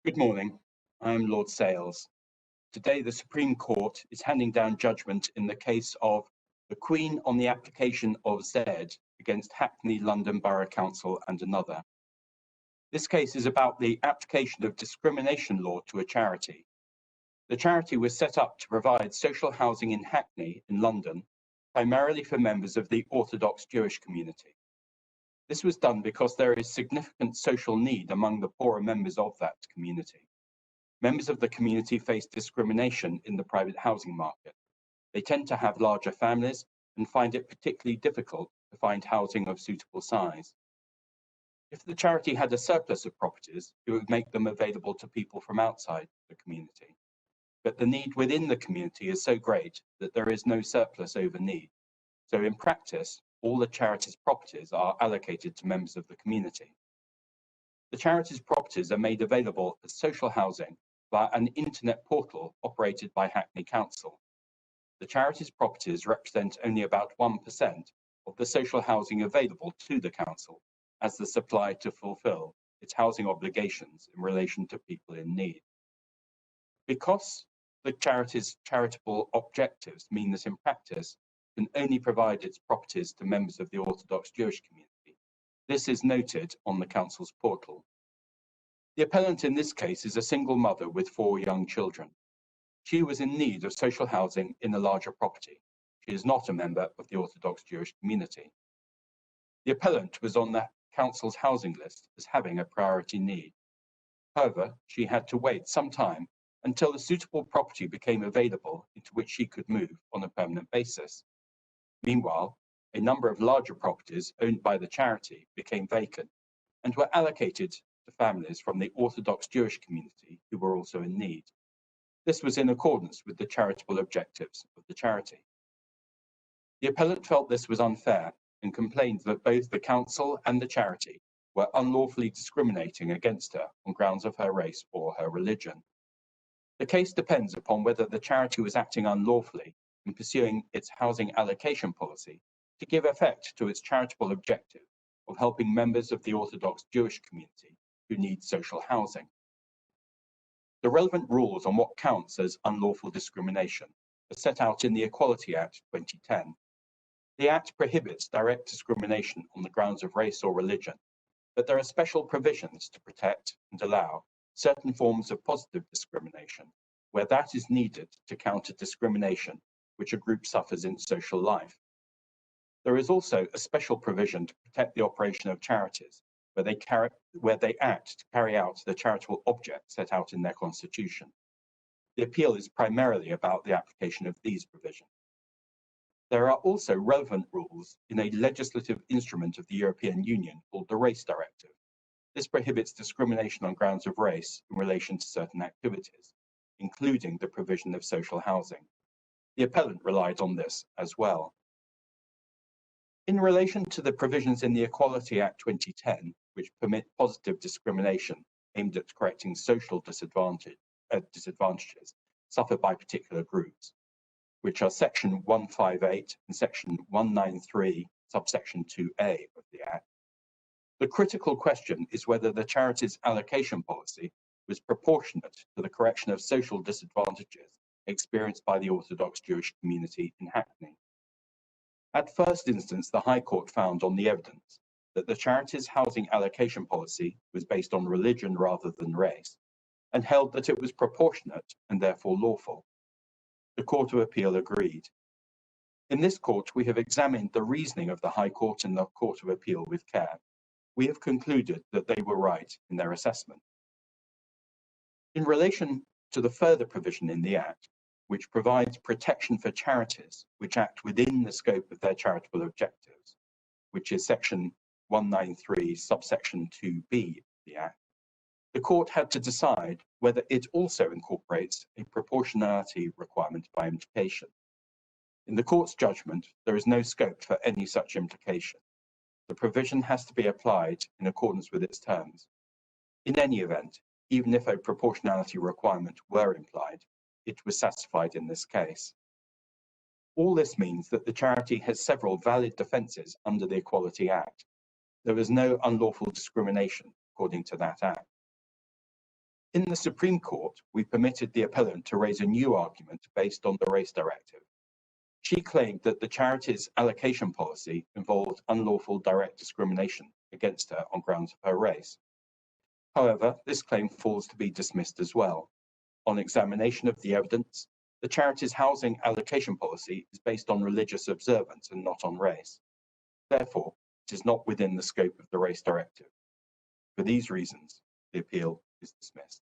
Good morning. I'm Lord Sales. Today, the Supreme Court is handing down judgment in the case of the Queen on the application of Z against Hackney London Borough Council and another. This case is about the application of discrimination law to a charity. The charity was set up to provide social housing in Hackney in London, primarily for members of the Orthodox Jewish community. This was done because there is significant social need among the poorer members of that community. Members of the community face discrimination in the private housing market. They tend to have larger families and find it particularly difficult to find housing of suitable size. If the charity had a surplus of properties, it would make them available to people from outside the community. But the need within the community is so great that there is no surplus over need. So in practice, all the charity's properties are allocated to members of the community. The charity's properties are made available as social housing via an internet portal operated by Hackney Council. The charity's properties represent only about 1% of the social housing available to the council as the supply to fulfil its housing obligations in relation to people in need. Because the charity's charitable objectives mean that in practice can only provide its properties to members of the Orthodox Jewish community, this is noted on the council's portal. The appellant in this case is a single mother with 4 young children. She was in need of social housing in a larger property. She is not a member of the Orthodox Jewish community. The appellant was on the council's housing list as having a priority need. However, she had to wait some time until a suitable property became available into which she could move on a permanent basis. Meanwhile, a number of larger properties owned by the charity became vacant and were allocated to families from the Orthodox Jewish community who were also in need. This was in accordance with the charitable objectives of the charity. The appellant felt this was unfair and complained that both the council and the charity were unlawfully discriminating against her on grounds of her race or her religion. The case depends upon whether the charity was acting unlawfully in pursuing its housing allocation policy to give effect to its charitable objective of helping members of the Orthodox Jewish community who need social housing. The relevant rules on what counts as unlawful discrimination are set out in the Equality Act 2010. The Act prohibits direct discrimination on the grounds of race or religion, but there are special provisions to protect and allow certain forms of positive discrimination where that is needed to counter discrimination which a group suffers in social life. There is also a special provision to protect the operation of charities where they act to carry out the charitable object set out in their constitution. The appeal is primarily about the application of these provisions. There are also relevant rules in a legislative instrument of the European Union called the Race Directive. This prohibits discrimination on grounds of race in relation to certain activities, including the provision of social housing. The appellant relied on this as well. In relation to the provisions in the Equality Act 2010, which permit positive discrimination aimed at correcting social disadvantages suffered by particular groups, which are Section 158 and Section 193, subsection 2A of the Act, the critical question is whether the charity's allocation policy was proportionate to the correction of social disadvantages experienced by the Orthodox Jewish community in Hackney. At first instance, the High Court found on the evidence that the charity's housing allocation policy was based on religion rather than race, and held that it was proportionate and therefore lawful. The Court of Appeal agreed. In this court, we have examined the reasoning of the High Court and the Court of Appeal with care. We have concluded that they were right in their assessment. In relation to the further provision in the Act, which provides protection for charities which act within the scope of their charitable objectives, which is Section 193, subsection 2B of the Act, the court had to decide whether it also incorporates a proportionality requirement by implication. In the court's judgment, there is no scope for any such implication. The provision has to be applied in accordance with its terms. In any event, even if a proportionality requirement were implied, it was satisfied in this case. All this means that the charity has several valid defences under the Equality Act. There was no unlawful discrimination according to that Act. In the Supreme Court, we permitted the appellant to raise a new argument based on the Race Directive. She claimed that the charity's allocation policy involved unlawful direct discrimination against her on grounds of her race. However, this claim falls to be dismissed as well. On examination of the evidence, the charity's housing allocation policy is based on religious observance and not on race. Therefore, it is not within the scope of the Race Directive. For these reasons, the appeal is dismissed.